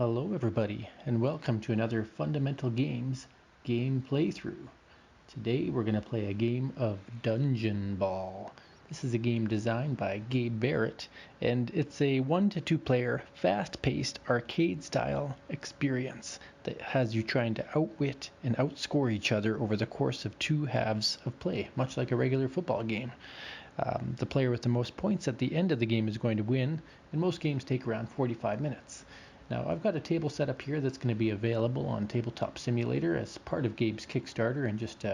Hello everybody, and welcome to another Fundamental Games game playthrough. Today we're going to play a game of Dungeon Ball. This is a game designed by Gabe Barrett, and it's a 1 to 2 player, fast-paced, arcade-style experience that has you trying to outwit and outscore each other over the course of 2 halves of play, much like a regular football game. The player with the most points at the end of the game is going to win, and most games take around 45 minutes. Now, I've got a table set up here that's going to be available on Tabletop Simulator as part of Gabe's Kickstarter and just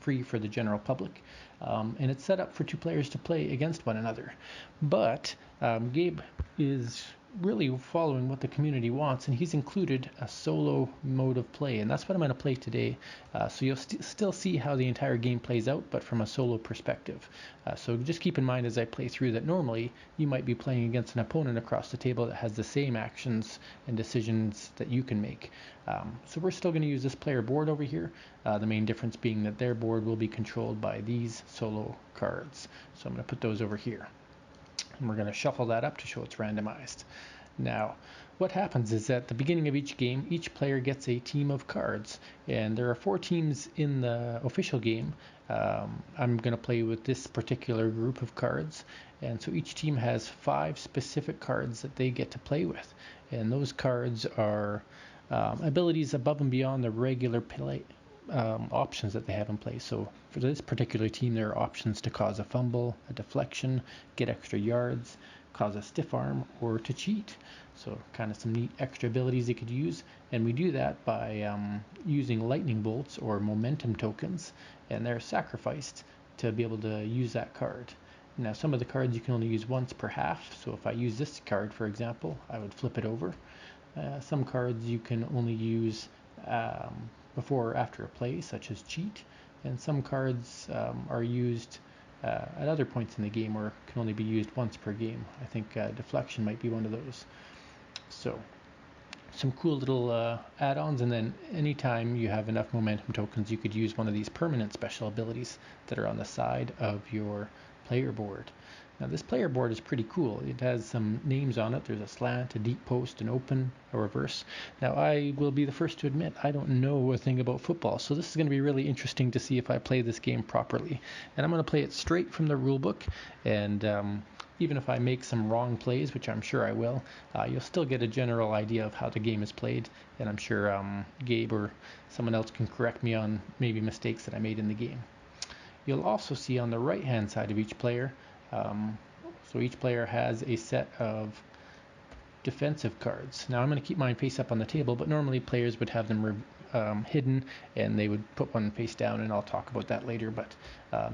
free for the general public. And it's set up for 2 players to play against one another. But Gabe is really following what the community wants, and he's included a solo mode of play, and that's what I'm going to play today. So you'll still see how the entire game plays out, but from a solo perspective. So just keep in mind as I play through that normally you might be playing against an opponent across the table that has the same actions and decisions that you can make. So we're still going to use this player board over here, the main difference being that their board will be controlled by these solo cards. So I'm going to put those over here. And we're going to shuffle that up to show it's randomized. Now, what happens is at the beginning of each game, each player gets a team of cards, and there are 4 teams in the official game. I'm going to play with this particular group of cards, and so each team has 5 specific cards that they get to play with, and those cards are abilities above and beyond the regular play options that they have in place. So for this particular team, there are options to cause a fumble, a deflection, get extra yards, cause a stiff arm, or to cheat. So kind of some neat extra abilities they could use, and we do that by using lightning bolts or momentum tokens, and they're sacrificed to be able to use that card. Now, some of the cards you can only use once per half, so if I use this card, for example, I would flip it over. Some cards you can only use before or after a play, such as cheat, and some cards are used at other points in the game or can only be used once per game. I think deflection might be one of those. So some cool little add-ons, and then anytime you have enough momentum tokens, you could use one of these permanent special abilities that are on the side of your player board. Now, this player board is pretty cool. It has some names on it. There's a slant, a deep post, an open, a reverse. Now, I will be the first to admit I don't know a thing about football, so this is going to be really interesting to see if I play this game properly. And I'm going to play it straight from the rulebook, and even if I make some wrong plays, which I'm sure I will, you'll still get a general idea of how the game is played, and I'm sure Gabe or someone else can correct me on maybe mistakes that I made in the game. You'll also see on the right-hand side of each player, so each player has a set of defensive cards. Now, I'm going to keep mine face up on the table, but normally players would have them hidden, and they would put one face down, and I'll talk about that later. But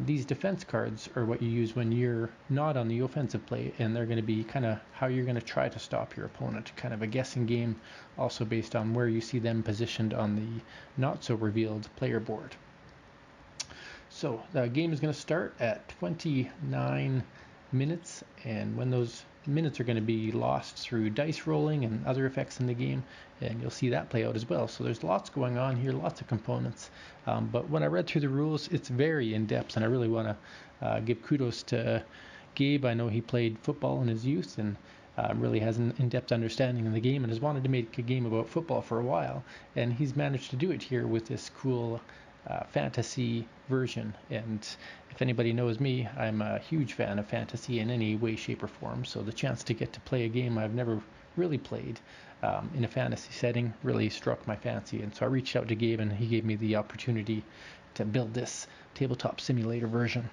these defense cards are what you use when you're not on the offensive play, and they're going to be kind of how you're going to try to stop your opponent, kind of a guessing game, also based on where you see them positioned on the not-so-revealed player board. So the game is going to start at 29 minutes, and when those minutes are going to be lost through dice rolling and other effects in the game, and you'll see that play out as well. So there's lots going on here, lots of components, but when I read through the rules, it's very in-depth, and I really want to give kudos to Gabe. I know he played football in his youth and really has an in-depth understanding of the game and has wanted to make a game about football for a while, and he's managed to do it here with this cool fantasy version. And if anybody knows me, I'm a huge fan of fantasy in any way, shape, or form, so the chance to get to play a game I've never really played in a fantasy setting really struck my fancy, and so I reached out to Gabe, and he gave me the opportunity to build this tabletop simulator version.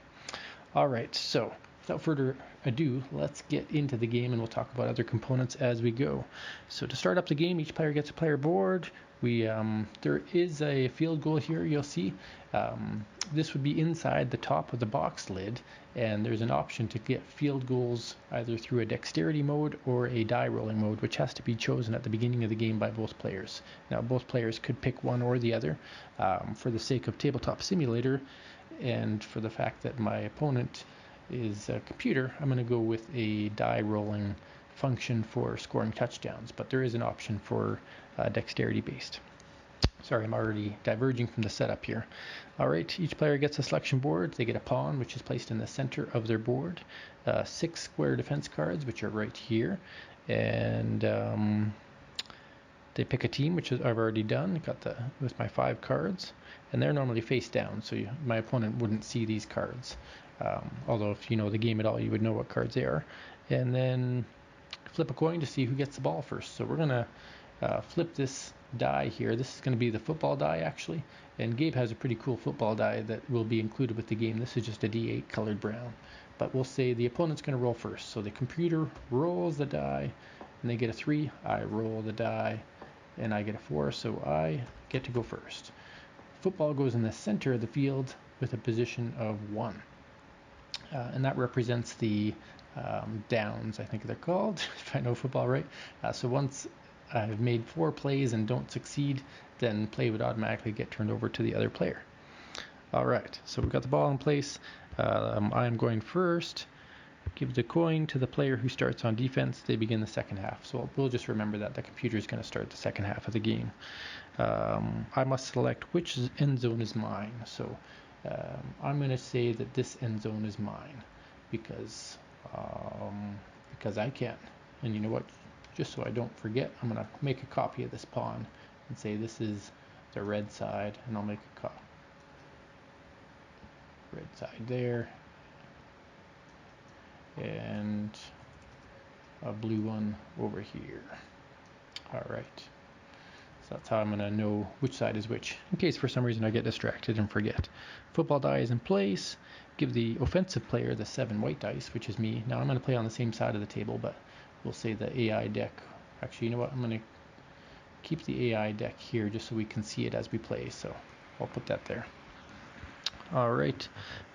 Alright, so without further ado, let's get into the game, and we'll talk about other components as we go. So to start up the game, each player gets a player board. There is a field goal here, you'll see. This would be inside the top of the box lid, and there's an option to get field goals either through a dexterity mode or a die rolling mode, which has to be chosen at the beginning of the game by both players. Now, both players could pick one or the other. For the sake of Tabletop Simulator, and for the fact that my opponent is a computer, I'm going to go with a die rolling function for scoring touchdowns, but there is an option for dexterity based. Sorry, I'm already diverging from the setup here. Alright, each player gets a selection board. They get a pawn, which is placed in the center of their board, 6 square defense cards, which are right here, and they pick a team, which I've already done. Got with my 5 cards, and they're normally face down, so my opponent wouldn't see these cards. Although if you know the game at all, you would know what cards they are. And then flip a coin to see who gets the ball first. So we're gonna flip this die here. This is going to be the football die, actually, and Gabe has a pretty cool football die that will be included with the game. This is just a D8 colored brown, but we'll say the opponent's going to roll first. So the computer rolls the die, and they get a 3. I roll the die, and I get a 4, so I get to go first. Football goes in the center of the field with a position of 1, and that represents the downs, I think they're called, if I know football right. So once I've made 4 plays and don't succeed, then play would automatically get turned over to the other player. All right, so we've got the ball in place. I'm going first. Give the coin to the player who starts on defense. They begin the second half. So we'll just remember that the computer is going to start the second half of the game. I must select which end zone is mine. So I'm going to say that this end zone is mine because I can. And you know what? Just so I don't forget, I'm going to make a copy of this pawn and say this is the red side, and I'll make a red side there, and a blue one over here. All right, so that's how I'm going to know which side is which, in case for some reason I get distracted and forget. Football die is in place. Give the offensive player the 7 white dice, which is me. Now I'm going to play on the same side of the table, but we'll say the AI deck. Actually, you know what? I'm going to keep the AI deck here just so we can see it as we play. So I'll put that there. All right.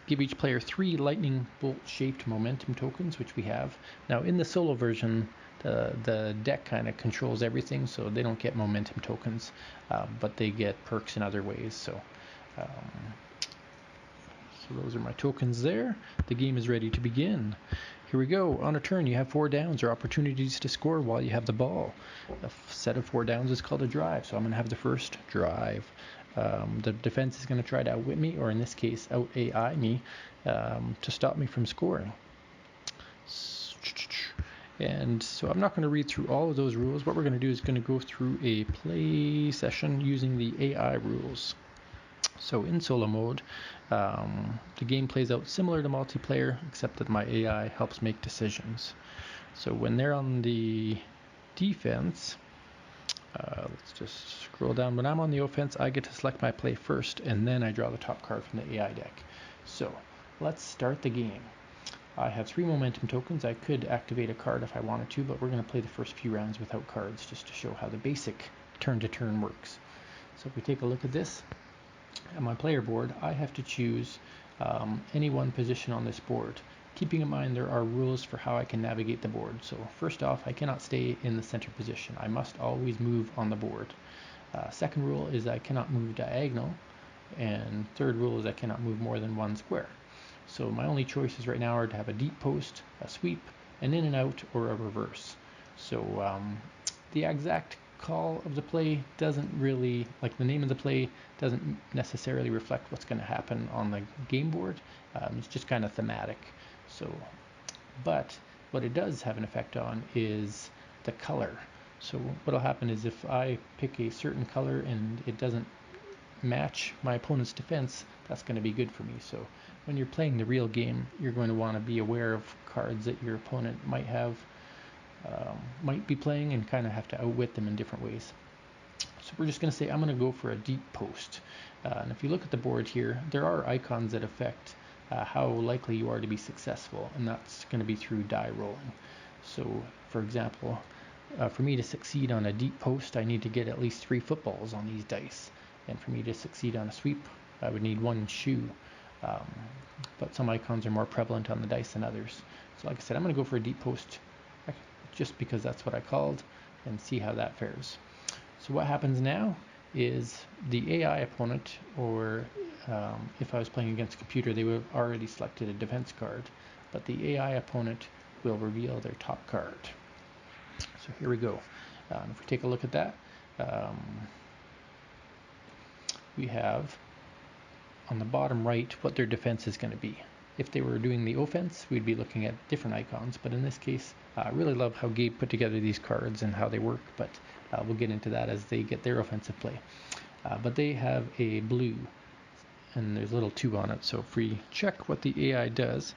Give each player 3 lightning bolt shaped momentum tokens, which we have. Now in the solo version, the deck kind of controls everything, so they don't get momentum tokens, but they get perks in other ways. So those are my tokens there. The game is ready to begin. Here we go. On a turn, you have 4 downs or opportunities to score while you have the ball. A set of 4 downs is called a drive, so I'm going to have the first drive. The defense is going to try to outwit me, or in this case, out AI me, to stop me from scoring. And so I'm not going to read through all of those rules. What we're going to do is going to go through a play session using the AI rules. So in solo mode, the game plays out similar to multiplayer, except that my AI helps make decisions. So when they're on the defense, let's just scroll down. When I'm on the offense, I get to select my play first, and then I draw the top card from the AI deck. So let's start the game. I have 3 momentum tokens. I could activate a card if I wanted to, but we're going to play the first few rounds without cards just to show how the basic turn-to-turn works. So if we take a look at this, on my player board, I have to choose any one position on this board. Keeping in mind there are rules for how I can navigate the board. So first off, I cannot stay in the center position. I must always move on the board. Second rule is I cannot move diagonal. And third rule is I cannot move more than 1 square. So my only choices right now are to have a deep post, a sweep, an in and out, or a reverse. So the exact call of the play doesn't really, like the name of the play doesn't necessarily reflect what's going to happen on the game board. It's just kind of thematic. So, but what it does have an effect on is the color. So what'll happen is if I pick a certain color and it doesn't match my opponent's defense, that's going to be good for me. So when you're playing the real game, you're going to want to be aware of cards that your opponent might be playing and kind of have to outwit them in different ways. So we're just going to say I'm going to go for a deep post. And if you look at the board here, there are icons that affect how likely you are to be successful, and that's going to be through die rolling. So for example, for me to succeed on a deep post, I need to get at least 3 footballs on these dice. And for me to succeed on a sweep, I would need 1 shoe. But some icons are more prevalent on the dice than others. So like I said, I'm going to go for a deep post just because that's what I called, and see how that fares. So what happens now is the AI opponent, or if I was playing against a computer, they would have already selected a defense card, but the AI opponent will reveal their top card. So here we go. If we take a look at that, we have on the bottom right what their defense is going to be. If they were doing the offense, we'd be looking at different icons, but in this case, I really love how Gabe put together these cards and how they work, but we'll get into that as they get their offensive play. But they have a blue, and there's a little 2 on it, so if we check what the AI does,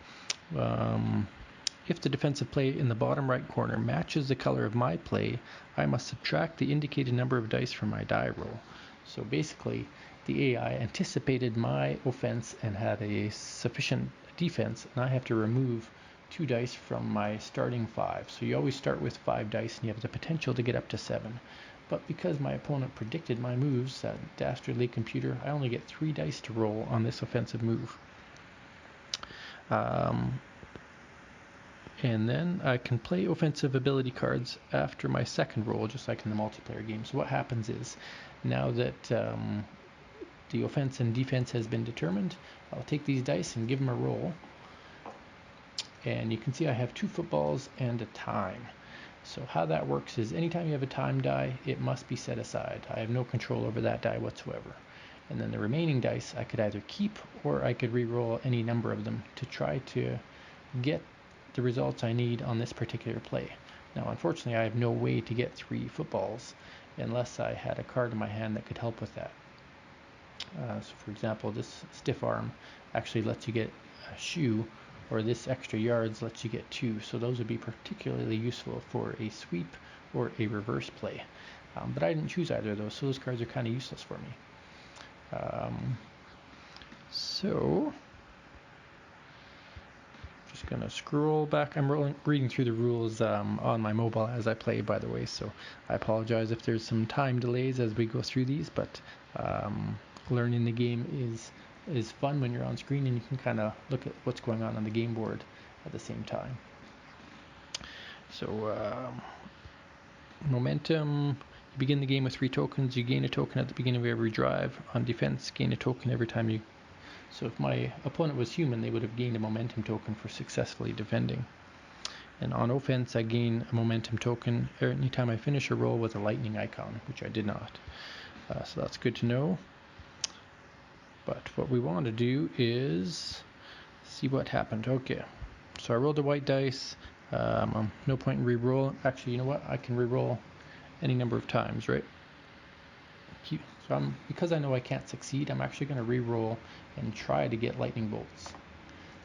if the defensive play in the bottom right corner matches the color of my play, I must subtract the indicated number of dice from my die roll. So basically, the AI anticipated my offense and had a sufficient defense, and I have to remove 2 dice from my starting 5. So you always start with 5 dice, and you have the potential to get up to 7. But because my opponent predicted my moves, that dastardly computer, I only get 3 dice to roll on this offensive move. And then I can play offensive ability cards after my second roll, just like in the multiplayer game. So what happens is, now that the offense and defense has been determined, I'll take these dice and give them a roll. And you can see I have 2 footballs and a time. So how that works is, anytime you have a time die, it must be set aside. I have no control over that die whatsoever. And then the remaining dice I could either keep, or I could re-roll any number of them to try to get the results I need on this particular play. Now, unfortunately, I have no way to get 3 footballs unless I had a card in my hand that could help with that. So for example, this stiff arm actually lets you get a shoe, or this extra yards lets you get 2. So those would be particularly useful for a sweep or a reverse play. But I didn't choose either of those, so those cards are kind of useless for me. So just going to scroll back. I'm reading through the rules on my mobile as I play, by the way, so I apologize if there's some time delays as we go through these, but learning the game is fun when you're on screen and you can kind of look at what's going on the game board at the same time. So momentum, you begin the game with 3 tokens. You gain a token at the beginning of every drive. On defense, gain a token every time you... So if my opponent was human, they would have gained a momentum token for successfully defending. And on offense, I gain a momentum token anytime I finish a roll with a lightning icon, which I did not. So that's good to know. But what we want to do is see what happened. Okay, so I rolled a white dice. No point in re-roll. Actually, you know what? I can re-roll any number of times, right? So because I know I can't succeed, I'm actually going to re-roll and try to get lightning bolts.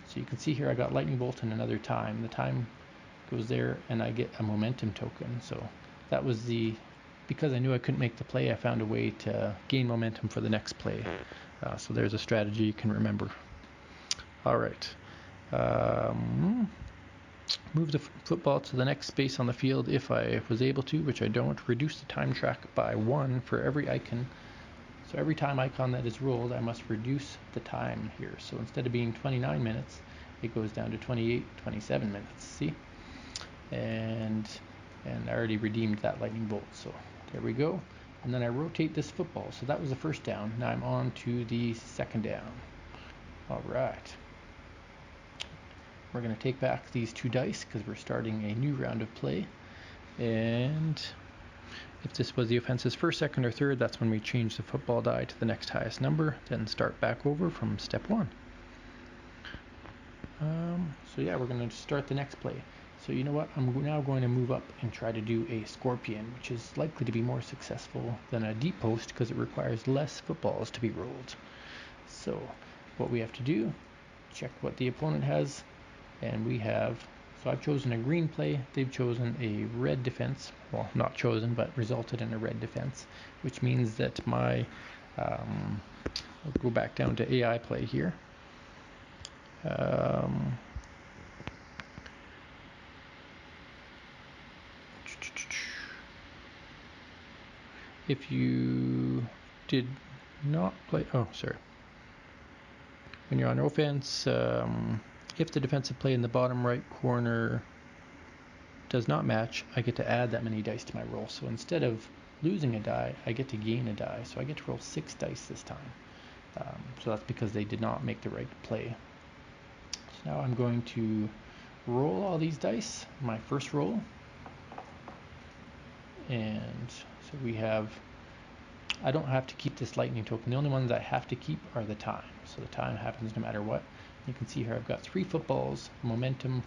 So you can see here I got lightning bolt and another time. The time goes there and I get a momentum token. So that was because I knew I couldn't make the play, I found a way to gain momentum for the next play. So there's a strategy you can remember. All right. Move the football to the next space on the field if I was able to, which I don't. Reduce the time track by 1 for every icon. So every time icon that is rolled, I must reduce the time here. So instead of being 29 minutes, it goes down to 28, 27 minutes. See? And I already redeemed that lightning bolt. So there we go. And then I rotate this football. So that was the first down. Now I'm on to the second down. All right. We're going to take back these 2 dice because we're starting a new round of play. And if this was the offense's first, second, or third, that's when we change the football die to the next highest number, then start back over from step 1. So yeah, we're going to start the next play. So you know what? I'm now going to move up and try to do a scorpion, which is likely to be more successful than a deep post because it requires less footballs to be rolled. So what we have to do, check what the opponent has, and we have, so I've chosen a green play, they've chosen a red defense, well, not chosen, but resulted in a red defense, which means that my, I'll go back down to AI play here. If you did not play, when you're on offense, if the defensive play in the bottom right corner does not match, I get to add that many dice to my roll. So instead of losing a die, I get to gain a die. So I get to roll 6 dice this time. So that's because they did not make the right play. So now I'm going to roll all these dice, my first roll. And so we have, I don't have to keep this lightning token. The only ones I have to keep are the time. So the time happens no matter what. You can see here I've got 3 footballs, momentum,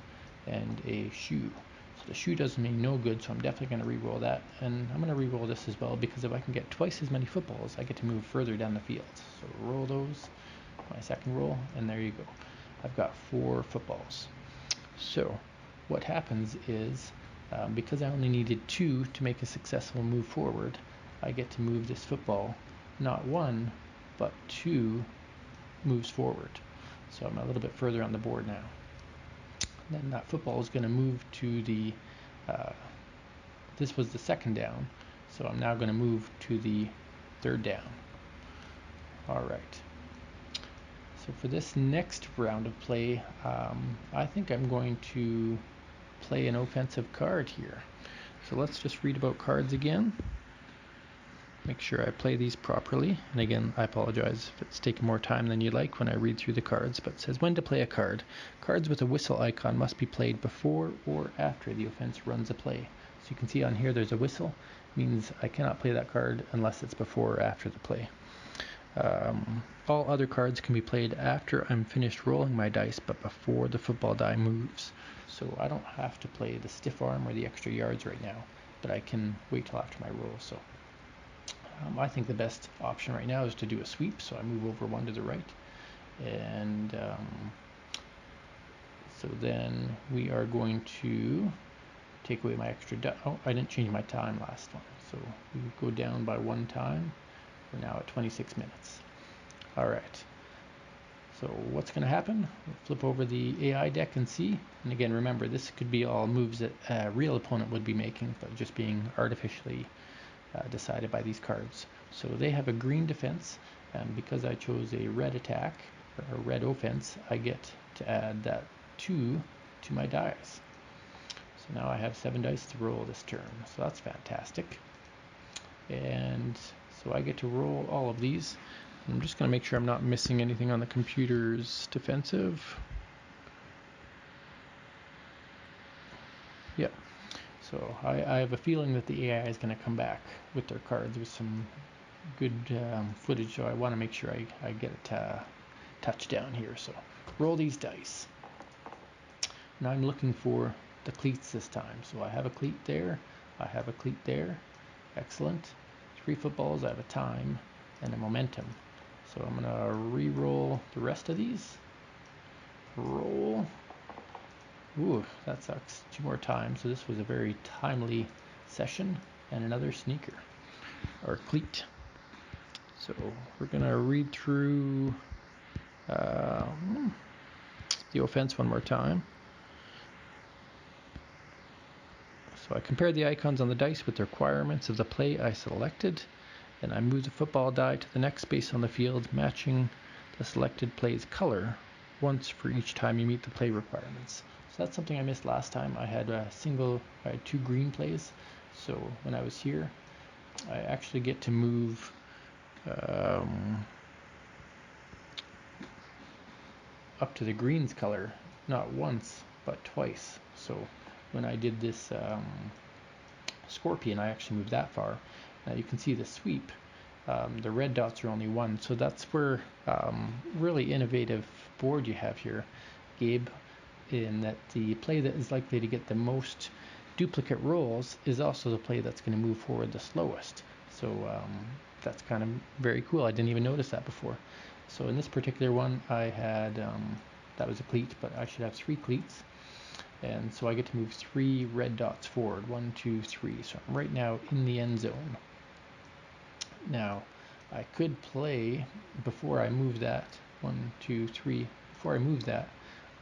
and a shoe. So the shoe does me no good, so I'm definitely going to re-roll that. And I'm going to re-roll this as well, because if I can get twice as many footballs, I get to move further down the field. So roll those, my second roll, and there you go. I've got 4 footballs. So what happens is, because I only needed 2 to make a successful move forward, I get to move this football not 1, but 2 moves forward. So I'm a little bit further on the board now. Then that football is going to move to the, this was the second down, so I'm now going to move to the third down. All right. So for this next round of play, I think I'm going to play an offensive card here. So let's just read about cards again. Make sure I play these properly. And again, I apologize if it's taking more time than you'd like when I read through the cards, but it says when to play a card. Cards with a whistle icon must be played before or after the offense runs a play. So you can see on here there's a whistle. It means I cannot play that card unless it's before or after the play. All other cards can be played after I'm finished rolling my dice, but before the football die moves. So I don't have to play the stiff arm or the extra yards right now, but I can wait till after my roll. So I think the best option right now is to do a sweep, so I move over 1 to the right, and so then we are going to take away my extra oh, I didn't change my time last one, so we go down by 1 time. We're now at 26 minutes. All right, so what's going to happen? We'll flip over the AI deck and see, and again, remember, this could be all moves that a real opponent would be making, but just being artificially decided by these cards. So they have a green defense, and because I chose a red attack or a red offense, I get to add that 2 to my dice. So now I have 7 dice to roll this turn, so that's fantastic. And so I get to roll all of these. I'm just going to make sure I'm not missing anything on the computer's defensive. Yep. So I have a feeling that the AI is going to come back with their cards with some good footage, so I want to make sure I get a touchdown here. So roll these dice. Now I'm looking for the cleats this time. So I have a cleat there, I have a cleat there. Excellent. 3 footballs, I have a time and a momentum. So I'm going to re-roll the rest of these. Roll. Ooh, that sucks. 2 more times. So this was a very timely session, and another sneaker or cleat. So we're gonna read through the offense one more time. So I compare the icons on the dice with the requirements of the play I selected, and I move the football die to the next space on the field, matching the selected play's color once for each time you meet the play requirements. So that's something I missed last time. I had 2 green plays. So when I was here, I actually get to move up to the green's color, not once, but twice. So when I did this scorpion, I actually moved that far. Now you can see the sweep. The red dots are only 1, so that's where really innovative board you have here, Gabe, in that the play that is likely to get the most duplicate rolls is also the play that's going to move forward the slowest. So that's kind of very cool. I didn't even notice that before. So in this particular one, I had, that was a cleat, but I should have 3 cleats. And so I get to move 3 red dots forward, 1, 2, 3. So I'm right now in the end zone. Now, I could play, before I move that, 1, 2, 3, before I move that,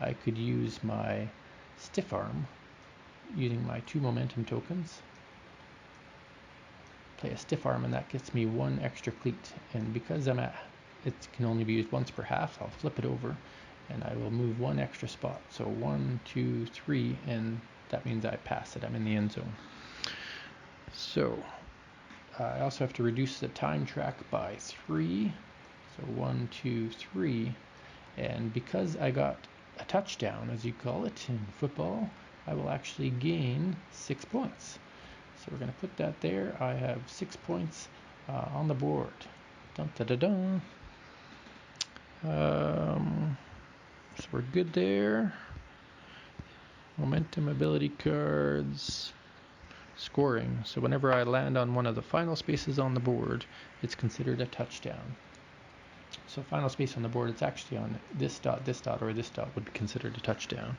I could use my stiff arm, using my 2 momentum tokens, play a stiff arm, and that gets me 1 extra cleat. And because it can only be used once per half, I'll flip it over, and I will move 1 extra spot. So 1, 2, 3, and that means I pass it. I'm in the end zone. So I also have to reduce the time track by 3. So 1, 2, 3. And because I got a touchdown, as you call it in football, I will actually gain 6 points. So we're going to put that there. I have 6 points on the board. Dun, da, da, dun. So we're good there. Momentum, ability cards, scoring. So whenever I land on one of the final spaces on the board, it's considered a touchdown. So final space on the board, it's actually on this dot, or this dot would be considered a touchdown.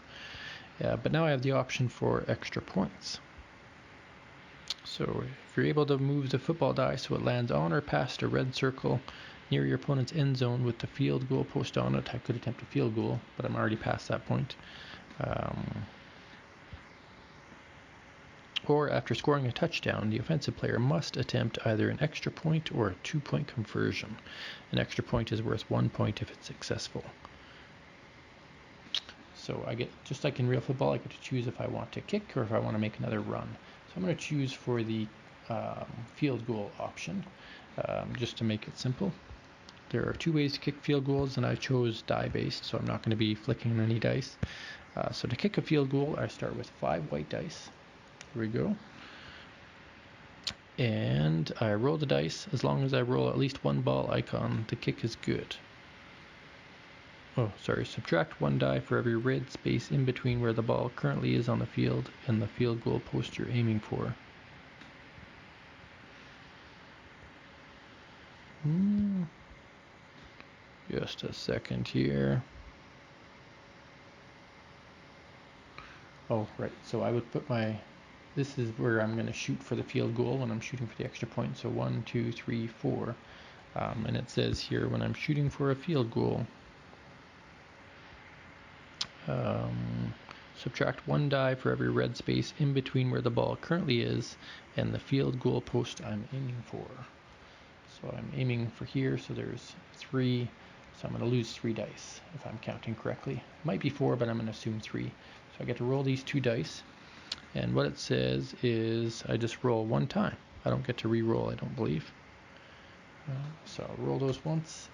But now I have the option for extra points. So if you're able to move the football die so it lands on or past a red circle near your opponent's end zone with the field goal post on it, I could attempt a field goal, but I'm already past that point. Or after scoring a touchdown, the offensive player must attempt either an extra point or a 2-point conversion. An extra point is worth 1 point if it's successful. So I get, just like in real football, I get to choose if I want to kick or if I want to make another run. So I'm going to choose for the field goal option, just to make it simple. There are 2 ways to kick field goals, and I chose die-based, so I'm not going to be flicking any dice. So to kick a field goal, I start with 5 white dice. Here we go. And I roll the dice. As long as I roll at least 1 ball icon, the kick is good. Subtract 1 die for every red space in between where the ball currently is on the field and the field goal post you're aiming for. Just a second here. Oh, right. So I would put this is where I'm going to shoot for the field goal when I'm shooting for the extra point. So 1, 2, 3, 4. And it says here when I'm shooting for a field goal, subtract 1 die for every red space in between where the ball currently is and the field goal post I'm aiming for. So I'm aiming for here, so there's 3, so I'm going to lose 3 dice if I'm counting correctly. It might be 4, but I'm going to assume 3. So I get to roll these 2 dice, and what it says is I just roll 1 time. I don't get to re-roll, I don't believe. So I'll roll those once.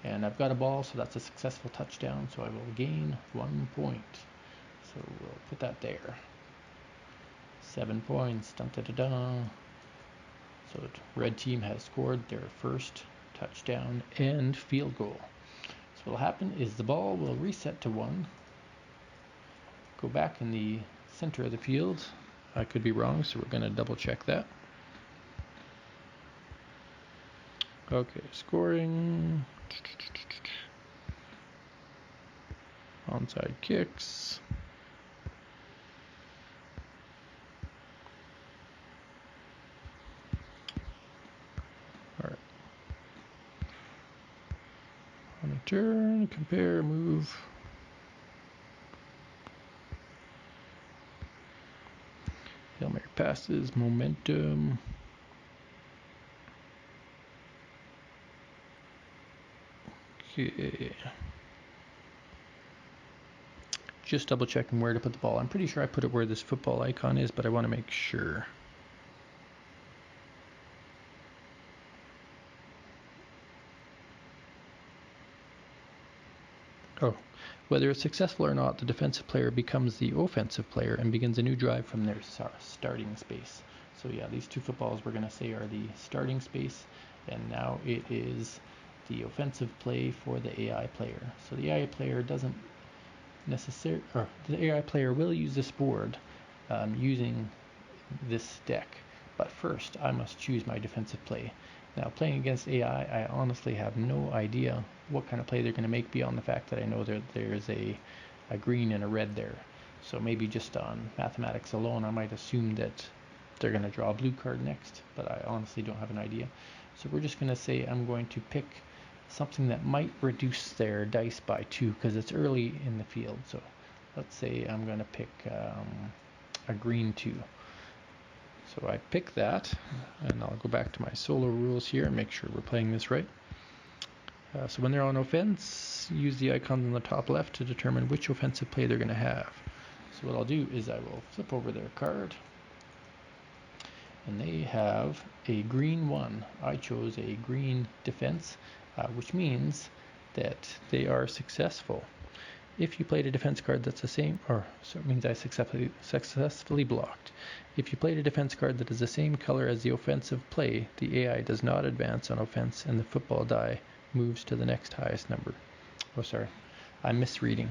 And I've got a ball, so that's a successful touchdown, so I will gain 1 point. So we'll put that there. 7 points. Dun, dun, dun, dun. So the red team has scored their first touchdown and field goal. So what will happen is the ball will reset to 1, go back in the center of the field. I could be wrong, so we're going to double check that. Okay, scoring. Onside kicks. All right. On a turn, compare, move. Hail Mary passes, momentum. Okay. Just double checking where to put the ball. I'm pretty sure I put it where this football icon is, but I want to make sure. Oh, whether it's successful or not, the defensive player becomes the offensive player and begins a new drive from their starting space. So yeah, these 2 footballs we're going to say are the starting space, and now it is the offensive play for the AI player. So the AI player doesn't necessarily, or the AI player will use this board using this deck, but first I must choose my defensive play. Now, playing against AI, I honestly have no idea what kind of play they're going to make beyond the fact that I know there's a green and a red there. So maybe just on mathematics alone, I might assume that they're going to draw a blue card next, but I honestly don't have an idea. So we're just going to say I'm going to pick something that might reduce their dice by 2 because it's early in the field. So let's say I'm going to pick a green 2. So I pick that, and I'll go back to my solo rules here and make sure we're playing this right. So when they're on offense, use the icons on the top left to determine which offensive play they're going to have. So what I'll do is I will flip over their card, and they have a green 1. I chose a green defense, which means that they are successful. If you played a defense card that's the same, so it means I successfully blocked. If you played a defense card that is the same color as the offensive play, the AI does not advance on offense and the football die moves to the next highest number. Oh, sorry. I'm misreading.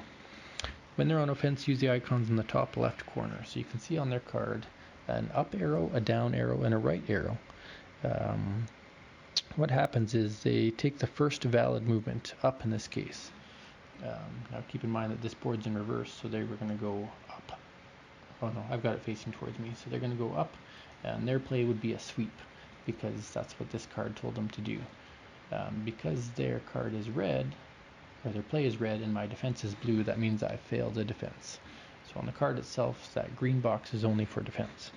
When they're on offense, use the icons in the top left corner. So you can see on their card an up arrow, a down arrow, and a right arrow. What happens is they take the first valid movement, up in this case. Now keep in mind that this board's in reverse, so they were going to go up. Oh no, I've got it facing towards me. So they're going to go up, and their play would be a sweep, because that's what this card told them to do. Because their card is red, or their play is red, and my defense is blue, that means I failed a defense. So on the card itself, that green box is only for defense.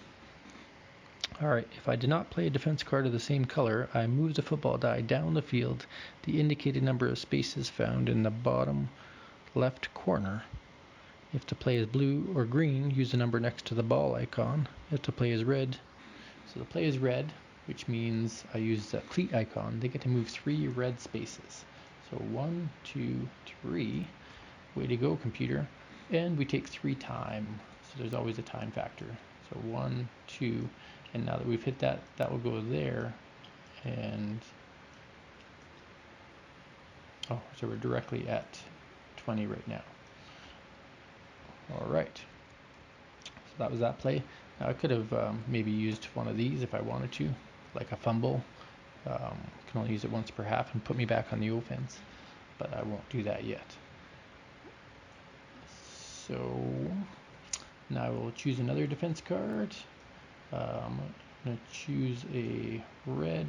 Alright, if I did not play a defense card of the same color, I move the football die down the field, the indicated number of spaces found in the bottom left corner. If the play is blue or green, use the number next to the ball icon. If the play is red, so the play is red, which means I use the cleat icon. They get to move 3 red spaces. So 1, 2, 3. Way to go, computer. And we take 3 time. So there's always a time factor. So 1, 2, and now that we've hit that, that will go there. And oh, so we're directly at 20 right now. All right. So that was that play. Now I could have maybe used one of these if I wanted to, like a fumble. Can only use it once per half and put me back on the offense, but I won't do that yet. So now I will choose another defense card. I'm going to choose a red.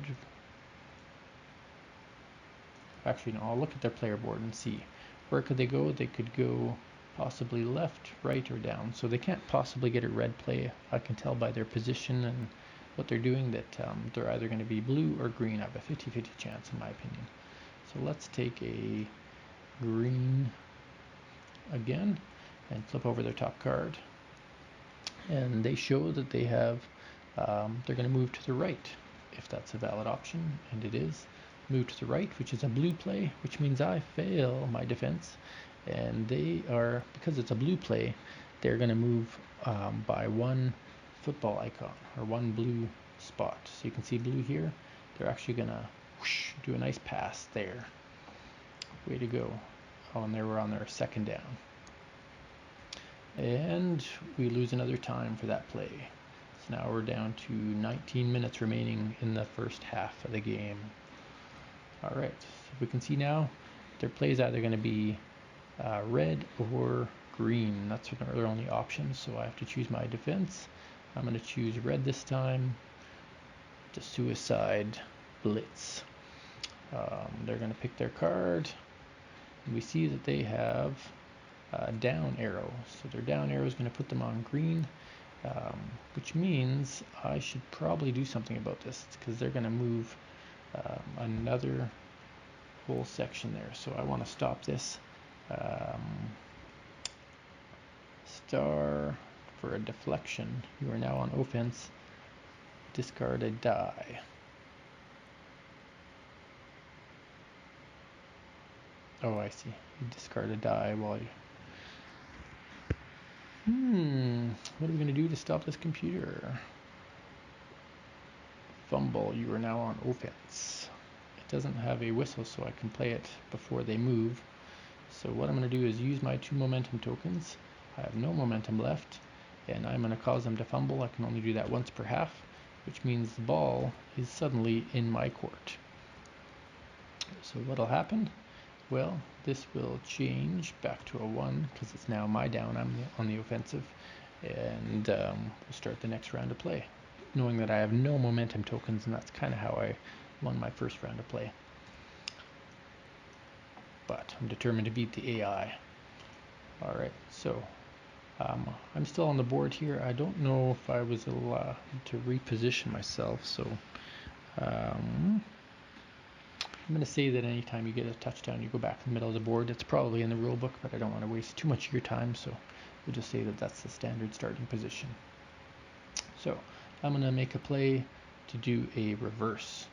Actually, no, I'll look at their player board and see. Where could they go? They could go possibly left, right, or down. So they can't possibly get a red play. I can tell by their position and what they're doing that they're either going to be blue or green. I have a 50-50 chance in my opinion. So let's take a green again and flip over their top card. And they show that they have, they're going to move to the right, if that's a valid option, and it is. Move to the right, which is a blue play, which means I fail my defense. And they are, because it's a blue play, they're going to move by 1 football icon, or 1 blue spot. So you can see blue here. They're actually going to do a nice pass there. Way to go. Oh, and they were on their second down. And we lose another time for that play. So now we're down to 19 minutes remaining in the first half of the game. All right, so we can see now their play is either going to be red or green. That's their only options, so I have to choose my defense. I'm going to choose red this time. The suicide blitz. They're going to pick their card. And we see that they have down arrow, so their down arrow is going to put them on green, which means I should probably do something about this, because they're going to move another whole section there. So I want to stop this. Star for a deflection. You are now on offense. Discard a die. Oh, I see. You discard a die while you... What are we going to do to stop this computer? Fumble. You are now on offense. It doesn't have a whistle, so I can play it before they move. So what I'm going to do is use my 2 momentum tokens. I have no momentum left, and I'm going to cause them to fumble. I can only do that once per half, which means the ball is suddenly in my court. So what'll happen? Well, this will change back to a 1 because it's now my down. I'm on the offensive, and we'll start the next round of play, knowing that I have no momentum tokens, and that's kind of how I won my first round of play. But I'm determined to beat the AI. All right, so I'm still on the board here. I don't know if I was allowed to reposition myself, so I'm going to say that anytime you get a touchdown, you go back in the middle of the board. It's probably in the rule book, but I don't want to waste too much of your time, so we'll just say that that's the standard starting position. So I'm going to make a play to do a reverse.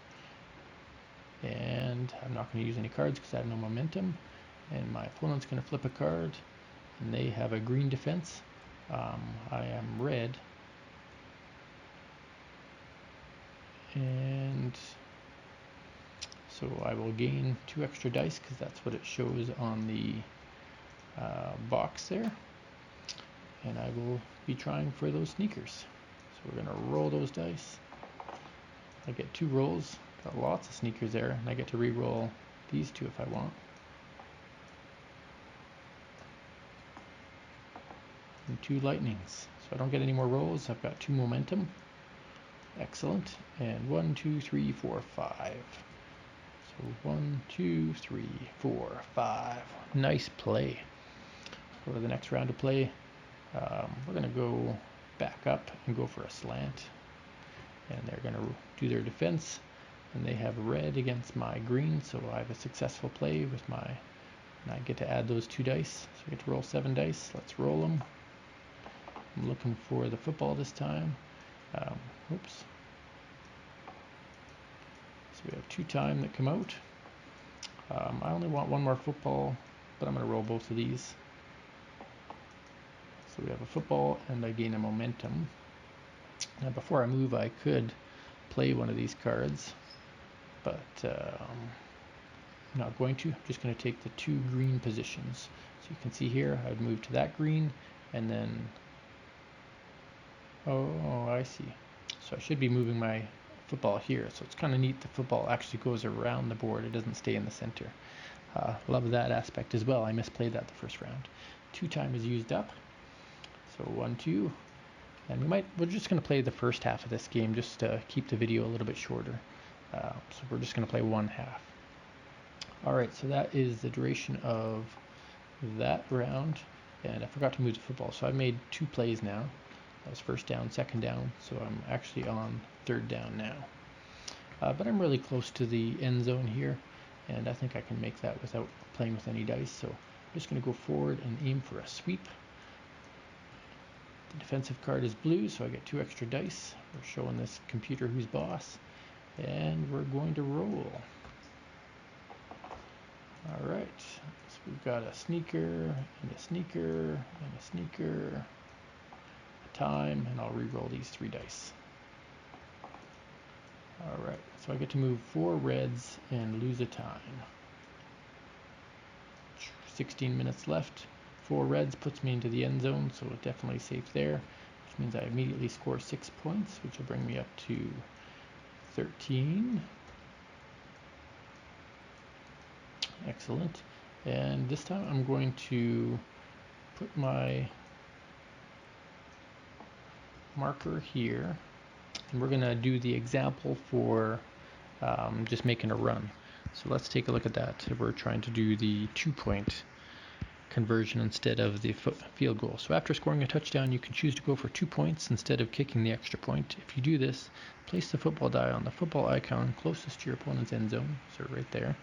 And I'm not going to use any cards because I have no momentum. And my opponent's going to flip a card, and they have a green defense. I am red. And so I will gain 2 extra dice because that's what it shows on the box there, and I will be trying for those sneakers. So we're gonna roll those dice. I get 2 rolls, got lots of sneakers there, and I get to re-roll these 2 if I want. And 2 lightnings. So I don't get any more rolls. I've got 2 momentum. Excellent. And 1, 2, 3, 4, 5. So 1, 2, 3, 4, 5. Nice play. Go to the next round of play. We're going to go back up and go for a slant. And they're going to do their defense. And they have red against my green, so I have a successful play with my... And I get to add those 2 dice. So I get to roll 7 dice. Let's roll them. I'm looking for the football this time. Oops. So we have 2 time that come out. I only want 1 more football, but I'm going to roll both of these. So we have a football and I gain a momentum. Now before I move, I could play one of these cards, but I'm not going to. I'm just going to take the 2 green positions. So you can see here, I'd move to that green, and then... Oh, I see. So I should be moving my football here. So it's kind of neat. The football actually goes around the board. It doesn't stay in the center. Love that aspect as well. I misplayed that the first round. 2 time is used up. So 1, 2. And we're just going to play the first half of this game just to keep the video a little bit shorter. So we're just going to play 1 half. Alright, so that is the duration of that round. And I forgot to move the football. So I've made 2 plays now. That was first down, second down, so I'm actually on 3rd down now. But I'm really close to the end zone here, and I think I can make that without playing with any dice. So I'm just going to go forward and aim for a sweep. The defensive card is blue, so I get 2 extra dice. We're showing this computer who's boss, and we're going to roll. All right, so we've got a sneaker, and a sneaker, and a sneaker. Time, and I'll re-roll these 3 dice. Alright, so I get to move 4 reds and lose a time. 16 minutes left. 4 reds puts me into the end zone, so definitely safe there, which means I immediately score 6 points, which will bring me up to 13. Excellent. And this time I'm going to put my marker here, and we're going to do the example for just making a run. So let's take a look at that. We're trying to do the 2-point conversion instead of the field goal. So after scoring a touchdown, you can choose to go for 2 points instead of kicking the extra point. If you do this, place the football die on the football icon closest to your opponent's end zone, so right there,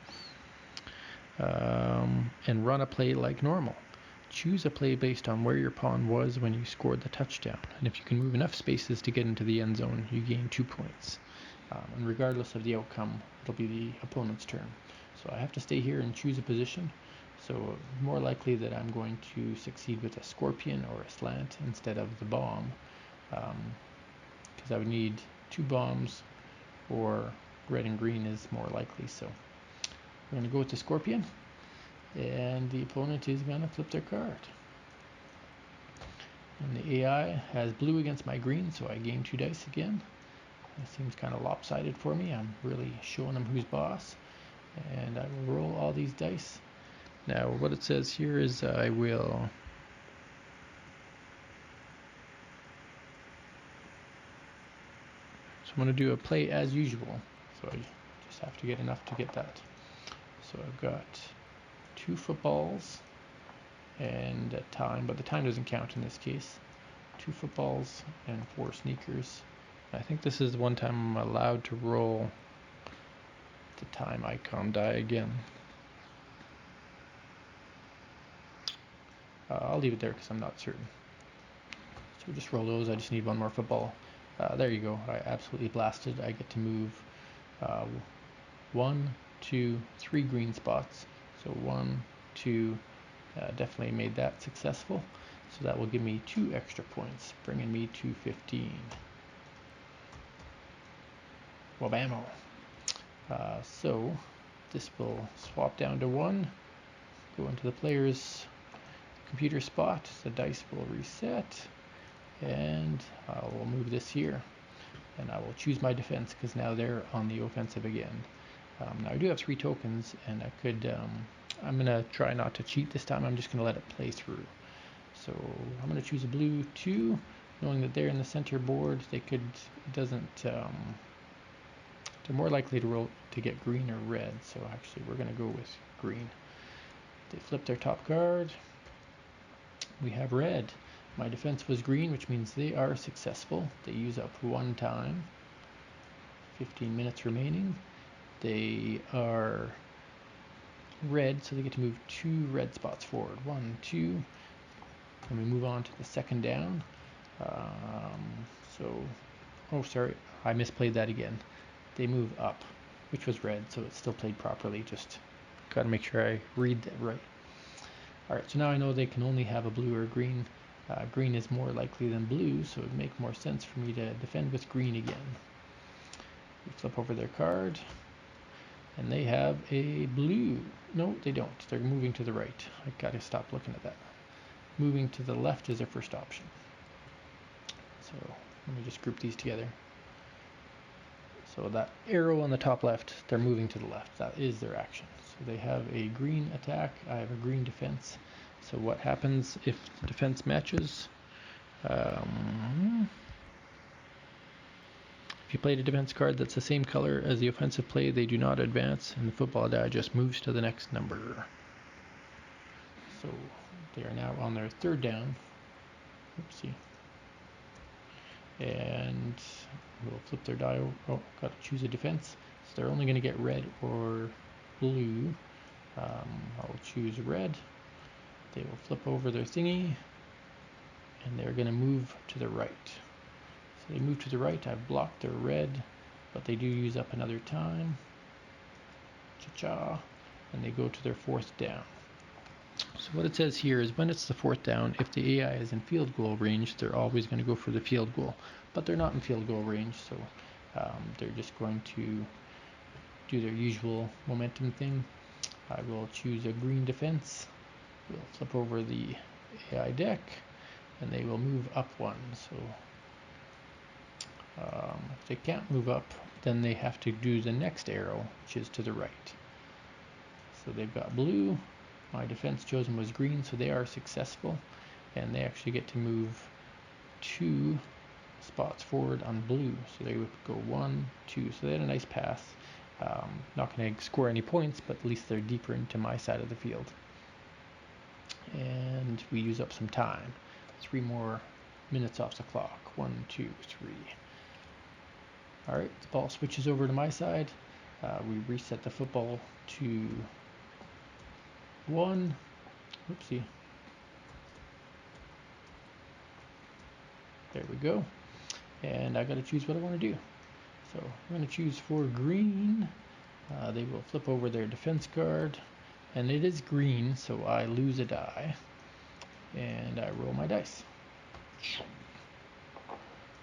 and run a play like normal. Choose a play based on where your pawn was when you scored the touchdown, and if you can move enough spaces to get into the end zone, you gain 2 points. And regardless of the outcome, it'll be the opponent's turn. So I have to stay here and choose a position. So more likely that I'm going to succeed with a scorpion or a slant instead of the bomb, because I would need 2 bombs, or red and green is more likely. So we're going to go with the scorpion. And the opponent is going to flip their card. And the AI has blue against my green, so I gain 2 dice again. It seems kind of lopsided for me. I'm really showing them who's boss. And I will roll all these dice. Now, what it says here is I will... So I'm going to do a play as usual. So I just have to get enough to get that. So I've got 2 footballs and a time, but the time doesn't count in this case. 2 footballs and 4 sneakers. I think this is the one time I'm allowed to roll the time icon die again. I'll leave it there because I'm not certain. So just roll those. I just need 1 more football. There you go. I absolutely blasted. I get to move 1, 2, 3 green spots. So 1, 2, definitely made that successful. So that will give me 2 extra points, bringing me to 15. Wabamo. So this will swap down to 1, go into the player's computer spot, the dice will reset, and I will move this here, and I will choose my defense because now they're on the offensive again. Now I do have 3 tokens, and I could, I'm going to try not to cheat this time. I'm just going to let it play through. So I'm going to choose a blue 2, knowing that they're in the center board. They could, it doesn't, they're more likely to roll to get green or red. So actually we're going to go with green. They flip their top card. We have red. My defense was green, which means they are successful. They use up 1 time. 15 minutes remaining. They are red, so they get to move 2 red spots forward. 1, 2. And we move on to the second down. Oh, sorry, I misplayed that again. They move up, which was red, so it's still played properly. Just got to make sure I read that right. All right, so now I know they can only have a blue or a green. Green is more likely than blue, so it would make more sense for me to defend with green again. We flip over their card, and they have a blue. No, they don't. They're moving to the right. I gotta stop looking at that. Moving to the left is their first option. So let me just group these together. So that arrow on the top left, they're moving to the left. That is their action. So they have a green attack. I have a green defense. So what happens if the defense matches? If you played a defense card that's the same color as the offensive play, they do not advance, and the football die just moves to the next number. So they are now on their third down. Oopsie. And we'll flip their die over. Oh, got to choose a defense. So they're only going to get red or blue. I'll choose red. They will flip over their thingy, and they're going to move to the right. So they move to the right. I've blocked their red, but they do use up another time. Cha-cha. And they go to their 4th down. So what it says here is when it's the 4th down, if the AI is in field goal range, they're always going to go for the field goal. But they're not in field goal range, so they're just going to do their usual momentum thing. I will choose a green defense. We'll flip over the AI deck, and they will move up 1. So if they can't move up, then they have to do the next arrow, which is to the right. So they've got blue. My defense chosen was green, so they are successful, and they actually get to move 2 spots forward on blue. So they would go 1, 2. So they had a nice pass. Not going to score any points, but at least they're deeper into my side of the field. And we use up some time. 3 more minutes off the clock. 1, 2, 3. All right, the ball switches over to my side. We reset the football to 1. Oopsie. There we go. And I got to choose what I want to do. So I'm going to choose for green. They will flip over their defense card, and it is green, so I lose a die, and I roll my dice.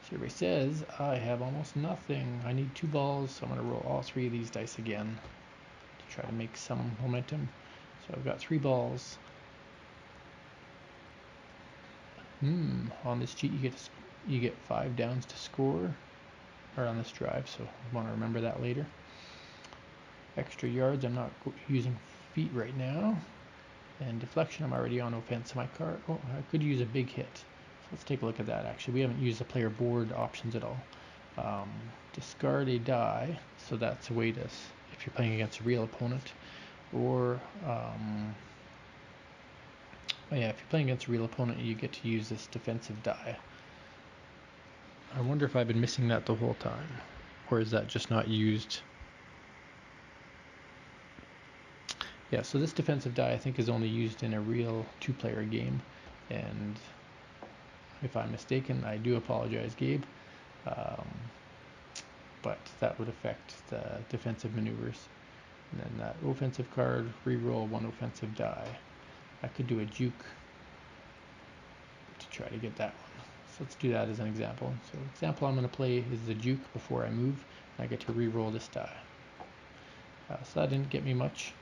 Survey says I have almost nothing. I need 2 balls, so I'm going to roll all 3 of these dice again to try to make some momentum. So I've got 3 balls. On this cheat you get 5 downs to score, or on this drive, so I want to remember that later. Extra yards, I'm not using feet right now. And deflection, I'm already on offense. So my card, I could use a big hit. So let's take a look at that. Actually, we haven't used the player board options at all. Discard a die, so that's a way to, if you're playing against a real opponent, or if you're playing against a real opponent, you get to use this defensive die. I wonder if I've been missing that the whole time, or is that just not used? Yeah, so this defensive die I think is only used in a real 2-player game, and if I'm mistaken, I do apologize, Gabe, but that would affect the defensive maneuvers. And then that offensive card, reroll 1 offensive die. I could do a juke to try to get that one. So let's do that as an example. So the example I'm going to play is the juke before I move, and I get to reroll this die. So that didn't get me much.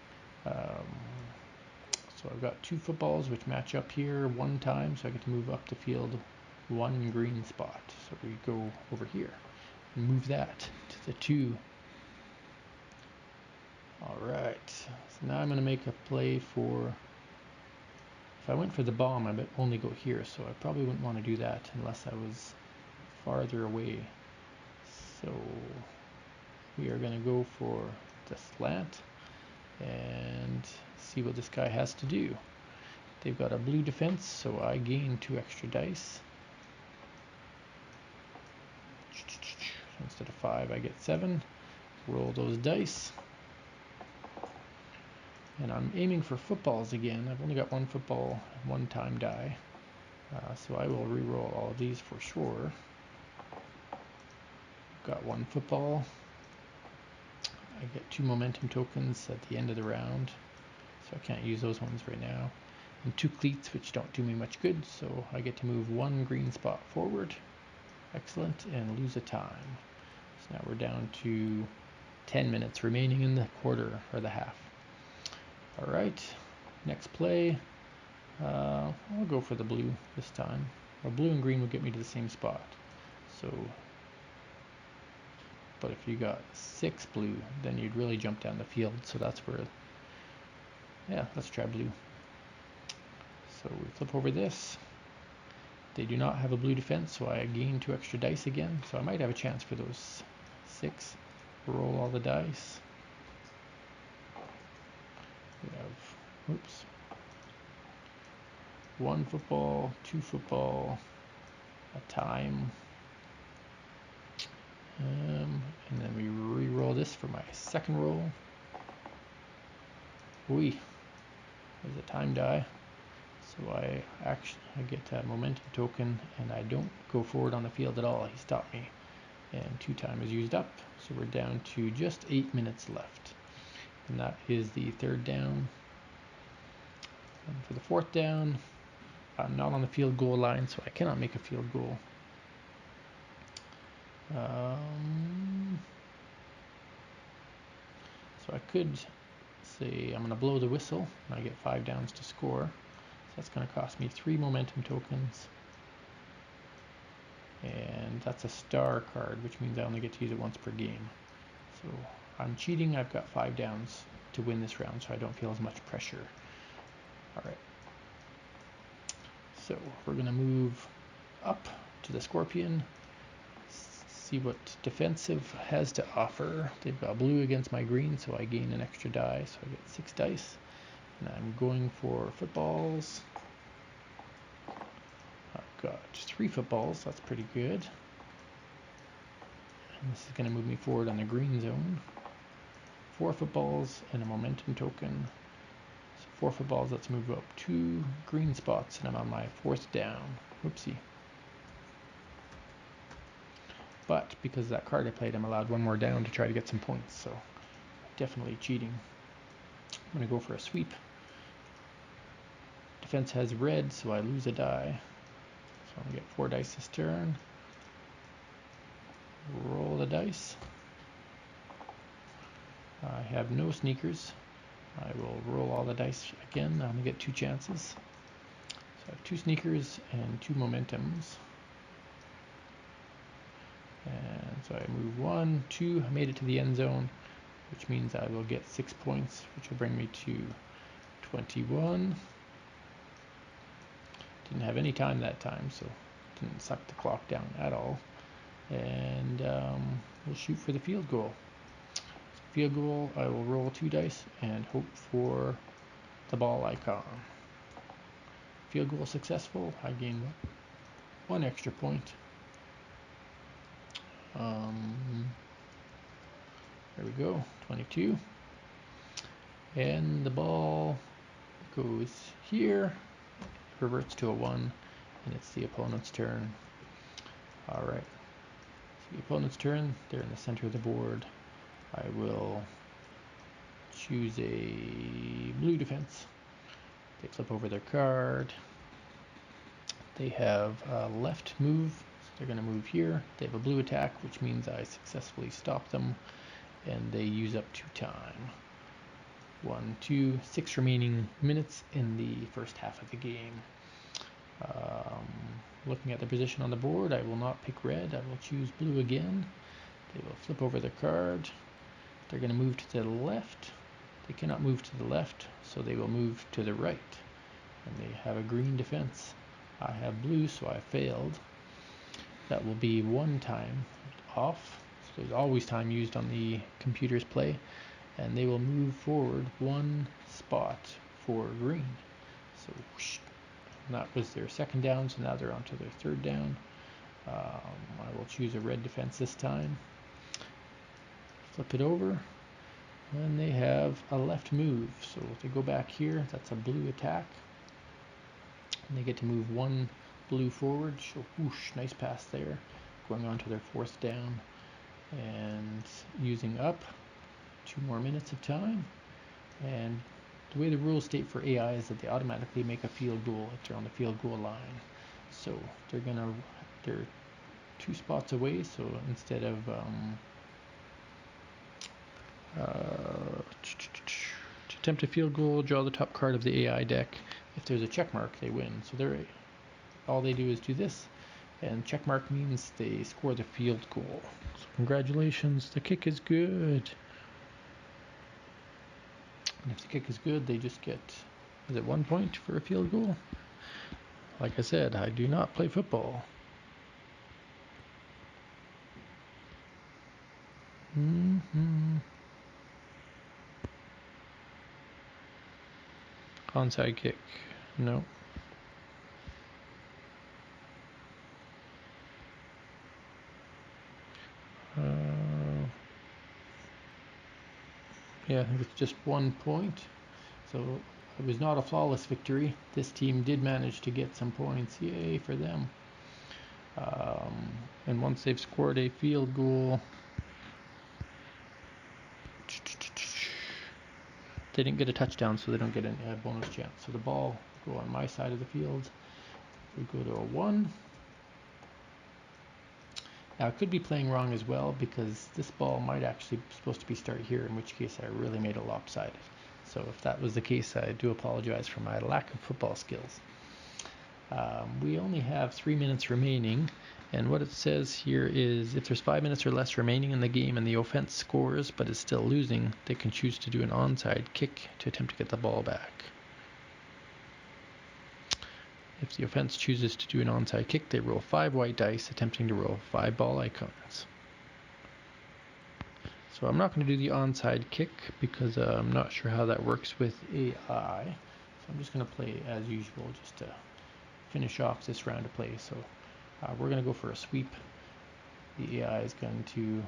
So I've got 2 footballs which match up here 1 time, so I get to move up the field 1 green spot. So we go over here and move that to the 2. Alright, so now I'm going to make a play for, if I went for the bomb I would only go here, so I probably wouldn't want to do that unless I was farther away. So we are going to go for the slant and see what this guy has to do. They've got a blue defense, so I gain 2 extra dice. Instead of 5 I get 7. Roll those dice. And I'm aiming for footballs again. I've only got 1 football, 1 time die. So I will re-roll all of these for sure. Got 1 football. I get 2 momentum tokens at the end of the round, so I can't use those ones right now. And 2 cleats, which don't do me much good, so I get to move 1 green spot forward. Excellent, and lose a time. So now we're down to 10 minutes remaining in the quarter, or the half. Alright, next play. I'll go for the blue this time. Well, blue and green will get me to the same spot. So, but if you got 6 blue, then you'd really jump down the field. So that's where, yeah, let's try blue. So we flip over this. They do not have a blue defense, so I gain 2 extra dice again. So I might have a chance for those 6. Roll all the dice. We have, oops, 1 football, 2 football, a time, and then we re-roll this for my second roll. There's a time die, so I get a momentum token, and I don't go forward on the field at all. He stopped me, and 2 time is used up, so we're down to just 8 minutes left. And that is the 3rd down. And for the 4th down, I'm not on the field goal line, so I cannot make a field goal. So I could say I'm going to blow the whistle, and I get 5 downs to score. So that's going to cost me 3 momentum tokens. And that's a star card, which means I only get to use it once per game. So I'm cheating. I've got 5 downs to win this round, so I don't feel as much pressure. Alright. So we're going to move up to the Scorpion, see what defensive has to offer. They've got blue against my green, so I gain an extra die, so I get 6 dice. And I'm going for footballs. I've got 3 footballs, that's pretty good. And this is going to move me forward on the green zone. 4 footballs and a momentum token. So 4 footballs, let's move up 2 green spots, and I'm on my 4th down. Whoopsie. But because of that card I played, I'm allowed 1 more down to try to get some points, so definitely cheating. I'm going to go for a sweep. Defense has red, so I lose a die. So I'm going to get 4 dice this turn. Roll the dice. I have no sneakers. I will roll all the dice again. I'm going to get 2 chances. So I have 2 sneakers and 2 momentums. And so I move 1, 2, I made it to the end zone, which means I will get 6 points, which will bring me to 21. Didn't have any time that time, so didn't suck the clock down at all. And we'll shoot for the field goal. Field goal, I will roll 2 dice and hope for the ball icon. Field goal successful, I gain 1 extra point. There we go, 22. And the ball goes here, reverts to a 1, and it's the opponent's turn. Alright, so the opponent's turn, they're in the center of the board. I will choose a blue defense. They flip over their card. They have a left move, so they're going to move here. They have a blue attack, which means I successfully stop them, and they use up 2 time. 1, 2, 6 remaining minutes in the first half of the game. Looking at the position on the board, I will not pick red. I will choose blue again. They will flip over their card. They're going to move to the left. They cannot move to the left, so they will move to the right. And they have a green defense. I have blue, so I failed. That will be 1 time off. So there's always time used on the computer's play. And they will move forward 1 spot for green. So whoosh, that was their second down, so now they're on to their third down. I will choose a red defense this time. Flip it over. And they have a left move. So if they go back here, that's a blue attack. And they get to move 1 blue forward. So whoosh, nice pass there. Going on to their 4th down. And using up 2 more minutes of time. And the way the rules state for AI is that they automatically make a field goal if they're on the field goal line. So they're 2 spots away. So instead of to attempt a field goal, draw the top card of the AI deck. If there's a check mark, they win. So all they do is do this, and check mark means they score the field goal. So congratulations, the kick is good. And if the kick is good, they just get, is it 1 point for a field goal? Like I said, I do not play football. Onside kick, no. Yeah, I think it's just 1 point. So it was not a flawless victory. This team did manage to get some points. Yay for them. And once they've scored a field goal, they didn't get a touchdown, so they don't get a bonus chance. So the ball will go on my side of the field. We go to a 1. Now I could be playing wrong as well, because this ball might actually be supposed to be start here, in which case I really made it lopsided. So if that was the case, I do apologize for my lack of football skills. We only have 3 minutes remaining, and what it says here is if there's 5 minutes or less remaining in the game and the offense scores but is still losing, they can choose to do an onside kick to attempt to get the ball back. If the offense chooses to do an onside kick, they roll 5 white dice, attempting to roll 5 ball icons. So I'm not going to do the onside kick because I'm not sure how that works with AI. So I'm just going to play as usual just to finish off this round of play. So we're going to go for a sweep. The AI is going to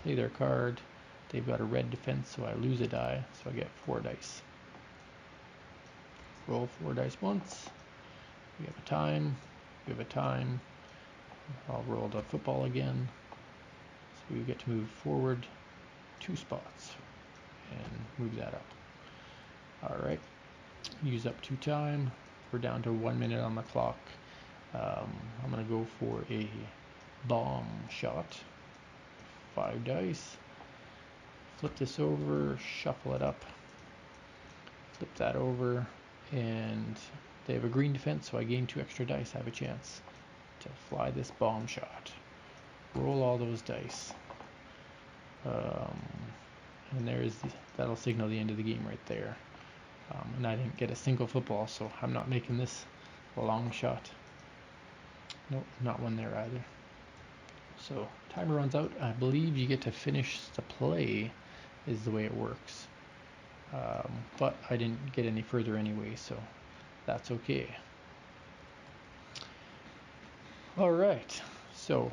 play their card. They've got a red defense, so I lose a die, so I get 4 dice. Roll 4 dice once. We have a time. We have a time. I'll roll the football again. So we get to move forward 2 spots and move that up. Alright. Use up 2 time. We're down to 1 minute on the clock. I'm going to go for a bomb shot. 5 dice. Flip this over. Shuffle it up. Flip that over. And they have a green defense, so I gain 2 extra dice. I have a chance to fly this bomb shot. Roll all those dice. And that'll signal the end of the game right there. And I didn't get a single football, so I'm not making this a long shot. Nope, not one there either. So timer runs out. I believe you get to finish the play is the way it works. But I didn't get any further anyway, so that's okay. All right. So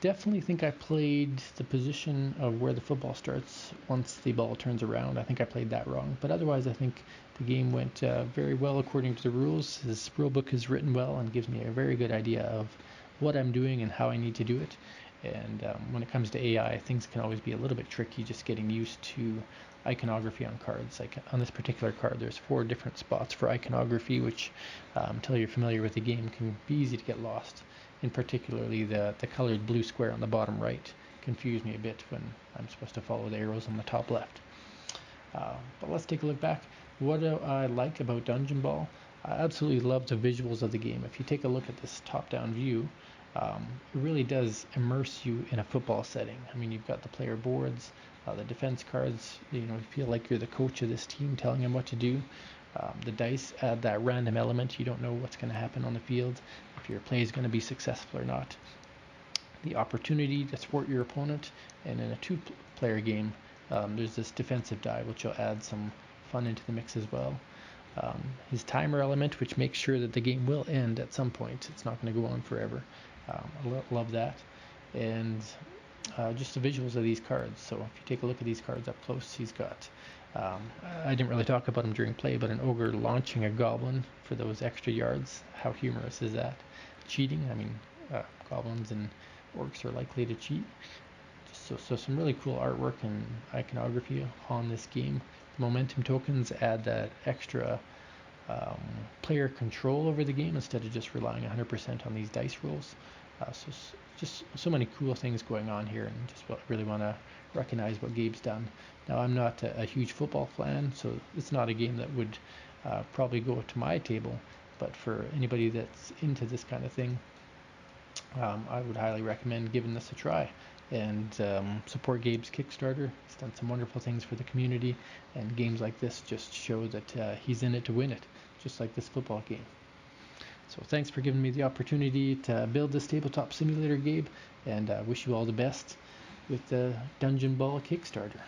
definitely think I played the position of where the football starts once the ball turns around. I think I played that wrong. But otherwise, I think the game went very well according to the rules. This rule book is written well and gives me a very good idea of what I'm doing and how I need to do it. And when it comes to AI, things can always be a little bit tricky just getting used to iconography on cards. Like on this particular card, there's 4 different spots for iconography, which until you're familiar with the game can be easy to get lost. In particularly the colored blue square on the bottom right confused me a bit when I'm supposed to follow the arrows on the top left. But let's take a look back. What do I like about Dungeon Ball? I absolutely love the visuals of the game. If you take a look at this top-down view, it really does immerse you in a football setting. I mean, you've got the player boards, the defense cards. You feel like you're the coach of this team, telling them what to do. The dice add that random element. You don't know what's going to happen on the field, if your play is going to be successful or not. The opportunity to thwart your opponent, and in a two-player game, there's this defensive die, which will add some fun into the mix as well. His timer element, which makes sure that the game will end at some point. It's not going to go on forever. I love that. And just the visuals of these cards. So if you take a look at these cards up close, he's got, I didn't really talk about him during play, but an ogre launching a goblin for those extra yards. How humorous is that? Cheating, I mean, goblins and orcs are likely to cheat. So some really cool artwork and iconography on this game. Momentum tokens add that extra player control over the game instead of just relying 100% on these dice rolls. So just so many cool things going on here, and just really want to recognize what Gabe's done. Now, I'm not a huge football fan, so it's not a game that would probably go to my table, but for anybody that's into this kind of thing, I would highly recommend giving this a try. And support Gabe's Kickstarter. He's done some wonderful things for the community, and games like this just show that he's in it to win it, just like this football game. So thanks for giving me the opportunity to build this tabletop simulator, Gabe, and wish you all the best with the Dungeon Ball Kickstarter.